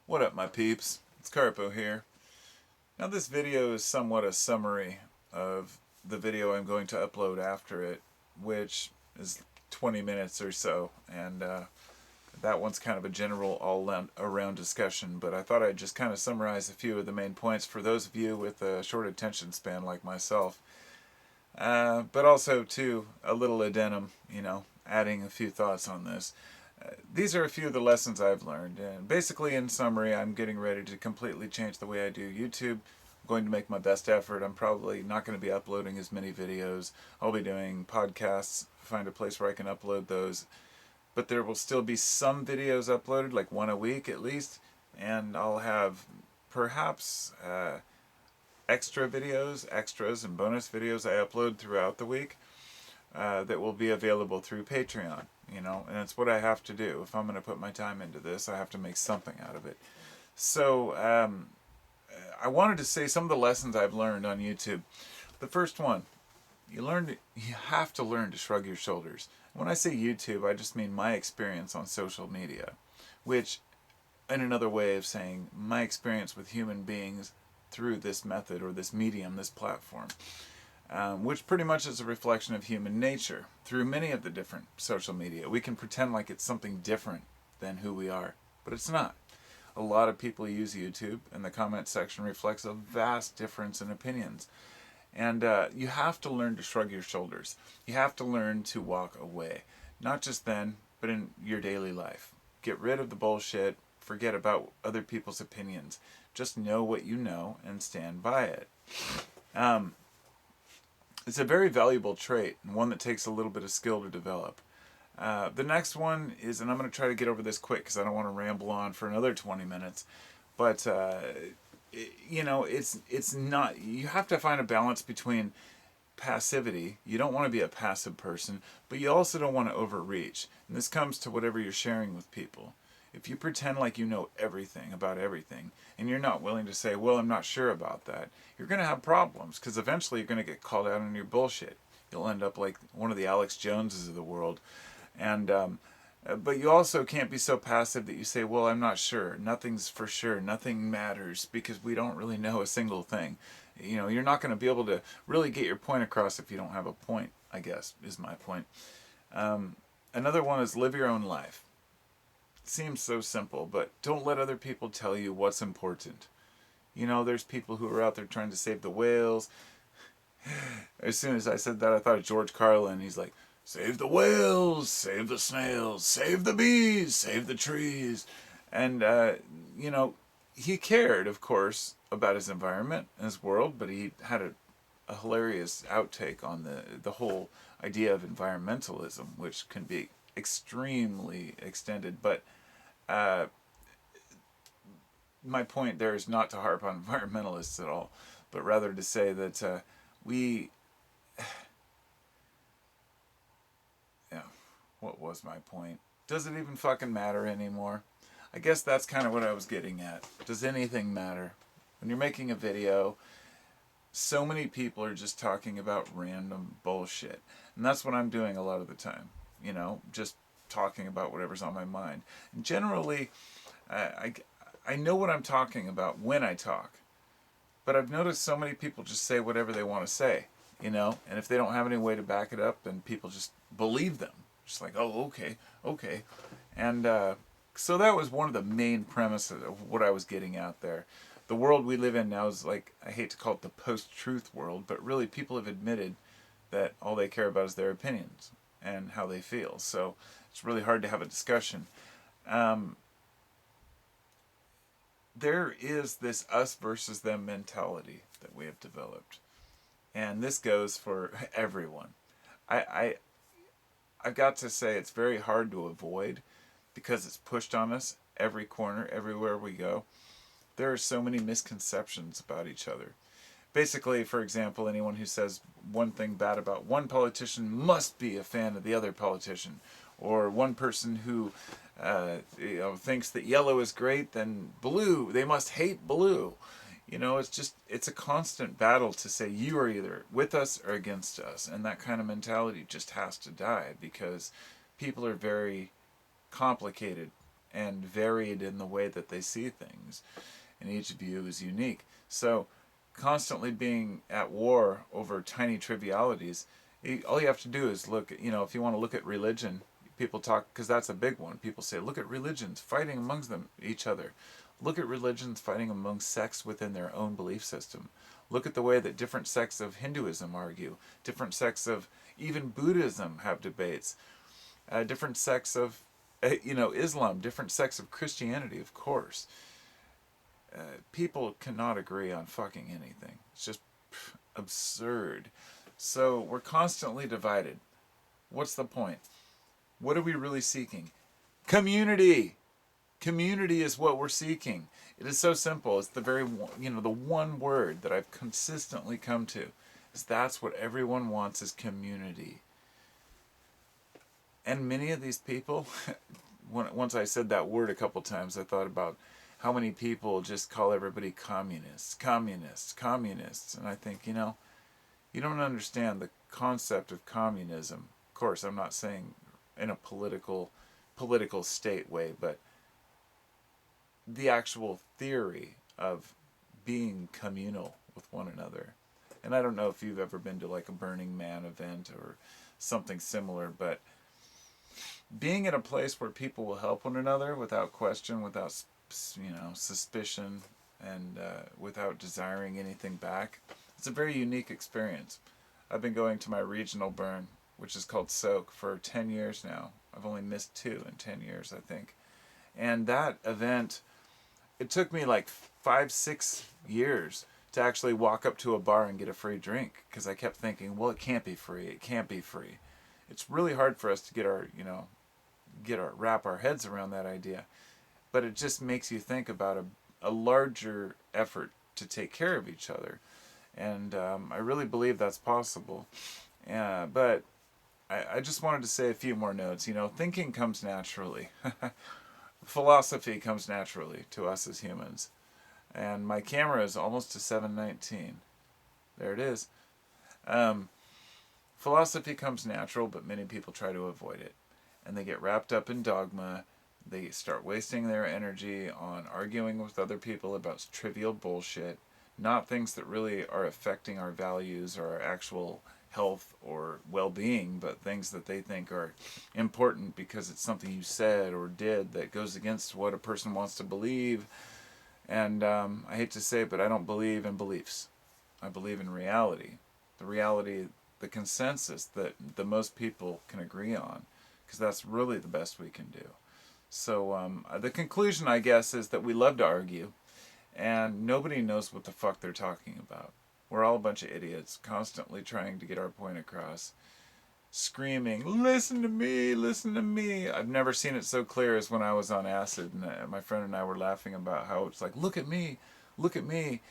What up, my peeps? It's Carpo here. Now, this video is somewhat a summary of the video I'm going to upload after it, which is 20 minutes or so, and that one's kind of a general all-around discussion, but I thought I'd just kind of summarize a few of the main points for those of you with a short attention span like myself. But also, too, a little addendum, adding a few thoughts on this. These are a few of the lessons I've learned, and basically, in summary, I'm getting ready to completely change the way I do YouTube. I'm going to make my best effort. I'm probably not going to be uploading as many videos. I'll be doing podcasts, find a place where I can upload those. But there will still be some videos uploaded, like one a week at least, and I'll have perhaps extras and bonus videos I upload throughout the week that will be available through Patreon. And it's what I have to do. If I'm going to put my time into this, I have to make something out of it. So I wanted to say some of the lessons I've learned on YouTube. The first one, you have to learn to shrug your shoulders. When I say YouTube, I just mean my experience on social media, which, in another way of saying, my experience with human beings through this method or this medium, this platform. Which pretty much is a reflection of human nature. Through many of the different social media, we can pretend like it's something different than who we are, but it's not. A lot of people use YouTube, and the comment section reflects a vast difference in opinions. And you have to learn to shrug your shoulders. You have to learn to walk away. Not just then, but in your daily life. Get rid of the bullshit. Forget about other people's opinions. Just know what you know and stand by it. It's a very valuable trait, and one that takes a little bit of skill to develop. The next one is, and I'm going to try to get over this quick because I don't want to ramble on for another 20 minutes, but it's not. You have to find a balance between passivity. You don't want to be a passive person, but you also don't want to overreach. And this comes to whatever you're sharing with people. If you pretend like you know everything about everything, and you're not willing to say, well, I'm not sure about that, you're going to have problems, because eventually you're going to get called out on your bullshit. You'll end up like one of the Alex Joneses of the world. And but you also can't be so passive that you say, well, I'm not sure. Nothing's for sure. Nothing matters, because we don't really know a single thing. You're not going to be able to really get your point across if you don't have a point, I guess, is my point. Another one is live your own life. Seems so simple, but don't let other people tell you what's important. There's people who are out there trying to save the whales. As soon as I said that, I thought of George Carlin. He's like, save the whales, save the snails, save the bees, save the trees. And, he cared, of course, about his environment and his world, but he had a hilarious outtake on the whole idea of environmentalism, which can be extremely extended. But my point there is not to harp on environmentalists at all, but rather to say that we. Yeah, what was my point? Does it even fucking matter anymore? I guess that's kind of what I was getting at. Does anything matter? When you're making a video, so many people are just talking about random bullshit. And that's what I'm doing a lot of the time. Just talking about whatever's on my mind. And generally, I know what I'm talking about when I talk. But I've noticed so many people just say whatever they want to say, and if they don't have any way to back it up, then people just believe them. Just like, oh, okay. And so that was one of the main premises of what I was getting out there. The world we live in now is like, I hate to call it the post-truth world, but really people have admitted that all they care about is their opinions and how they feel. So it's really hard to have a discussion. There is this us versus them mentality that we have developed. And this goes for everyone. I've got to say it's very hard to avoid because it's pushed on us every corner, everywhere we go. There are so many misconceptions about each other. Basically, for example, anyone who says one thing bad about one politician must be a fan of the other politician. Or one person who thinks that yellow is great, then blue, they must hate blue. It's a constant battle to say you are either with us or against us. And that kind of mentality just has to die, because people are very complicated and varied in the way that they see things, and each view is unique. So constantly being at war over tiny trivialities, all you have to do is look, if you want to look at religion, people talk, because that's a big one. People say, look at religions fighting amongst each other. Look at religions fighting among sects within their own belief system. Look at the way that different sects of Hinduism argue. Different sects of even Buddhism have debates. Different sects of, Islam. Different sects of Christianity, of course. People cannot agree on fucking anything. It's just absurd. So we're constantly divided. What's the point? What are we really seeking? Community. Community is what we're seeking. It is so simple. It's the very, the one word that I've consistently come to is that's what everyone wants is community. And many of these people, once I said that word a couple times, I thought about how many people just call everybody communists, communists, communists. And I think, you don't understand the concept of communism. Of course, I'm not saying in a political state way, but the actual theory of being communal with one another. And I don't know if you've ever been to like a Burning Man event or something similar, but being in a place where people will help one another without question, without suspicion, and without desiring anything back, it's a very unique experience. I've been going to my regional burn, which is called Soak, for 10 years now. I've only missed 2 in 10 years, I think. And that event, it took me like 5-6 years to actually walk up to a bar and get a free drink, because I kept thinking, well, it can't be free. It can't be free. It's really hard for us to wrap our heads around that idea. But it just makes you think about a larger effort to take care of each other. And I really believe that's possible. But I just wanted to say a few more notes. Thinking comes naturally. Philosophy comes naturally to us as humans. And my camera is almost to 719. There it is. Philosophy comes natural, but many people try to avoid it. And they get wrapped up in dogma. They start wasting their energy on arguing with other people about trivial bullshit, not things that really are affecting our values or our actual health or well-being, but things that they think are important because it's something you said or did that goes against what a person wants to believe. And I hate to say it, but I don't believe in beliefs. I believe in reality. The consensus that the most people can agree on, because that's really the best we can do. So the conclusion, I guess, is that we love to argue, and nobody knows what the fuck they're talking about. We're all a bunch of idiots, constantly trying to get our point across, screaming, listen to me, listen to me. I've never seen it so clear as when I was on acid, and my friend and I were laughing about how it's like, look at me, look at me.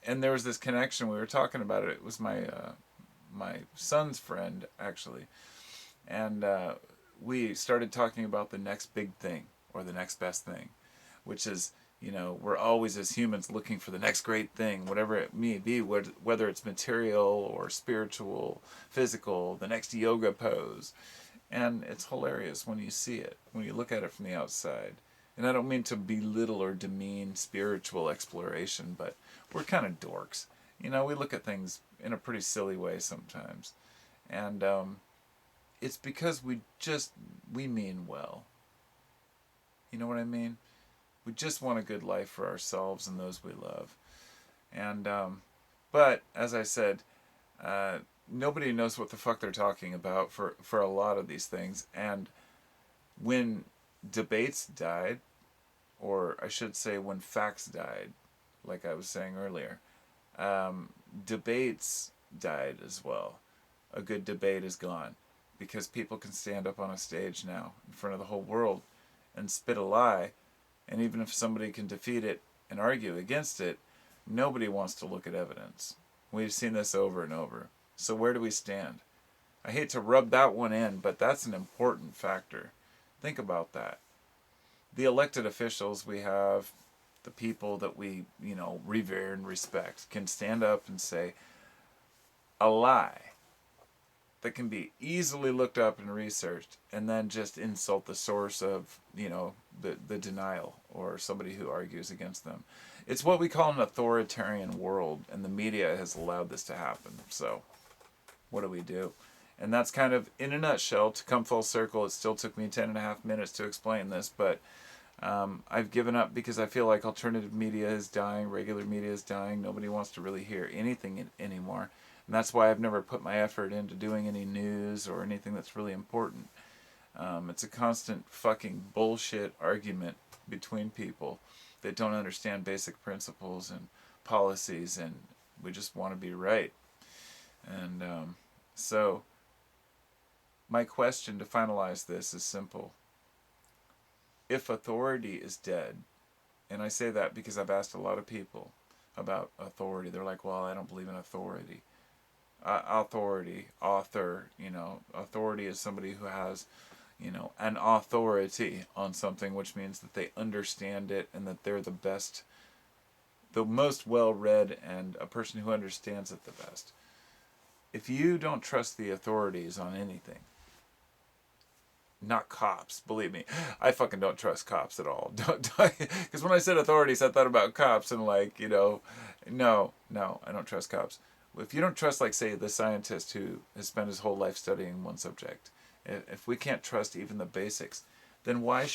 And there was this connection, we were talking about it. It was my son's friend, actually. And we started talking about the next big thing, or the next best thing, which is, we're always as humans looking for the next great thing, whatever it may be, whether it's material or spiritual, physical, the next yoga pose. And it's hilarious when you see it, when you look at it from the outside. And I don't mean to belittle or demean spiritual exploration, but we're kind of dorks. We look at things in a pretty silly way sometimes. And it's because we mean well. You know what I mean? We just want a good life for ourselves and those we love. And, but, as I said, nobody knows what the fuck they're talking about for a lot of these things. And when debates died, or I should say when facts died, like I was saying earlier, debates died as well. A good debate is gone, because people can stand up on a stage now in front of the whole world and spit a lie, and even if somebody can defeat it and argue against it, nobody wants to look at evidence. We've seen this over and over. So where do we stand? I hate to rub that one in, but that's an important factor. Think about that. The elected officials we have, the people that we, revere and respect, can stand up and say a lie that can be easily looked up and researched, and then just insult the source of, the denial, or somebody who argues against them. It's what we call an authoritarian world, and the media has allowed this to happen. So what do we do? And that's kind of, in a nutshell, to come full circle. It still took me 10.5 minutes to explain this, but I've given up because I feel like alternative media is dying, regular media is dying. Nobody wants to really hear anything anymore. And that's why I've never put my effort into doing any news or anything that's really important. It's a constant fucking bullshit argument between people that don't understand basic principles and policies, and we just want to be right. And so, my question to finalize this is simple. If authority is dead, and I say that because I've asked a lot of people about authority, they're like, well, I don't believe in authority. Authority, author, authority is somebody who has, an authority on something, which means that they understand it and that they're the most well-read, and a person who understands it the best. If you don't trust the authorities on anything, not cops, believe me, I fucking don't trust cops at all. Because when I said authorities, I thought about cops and no, I don't trust cops. If you don't trust, like, say, the scientist who has spent his whole life studying one subject, if we can't trust even the basics, then why should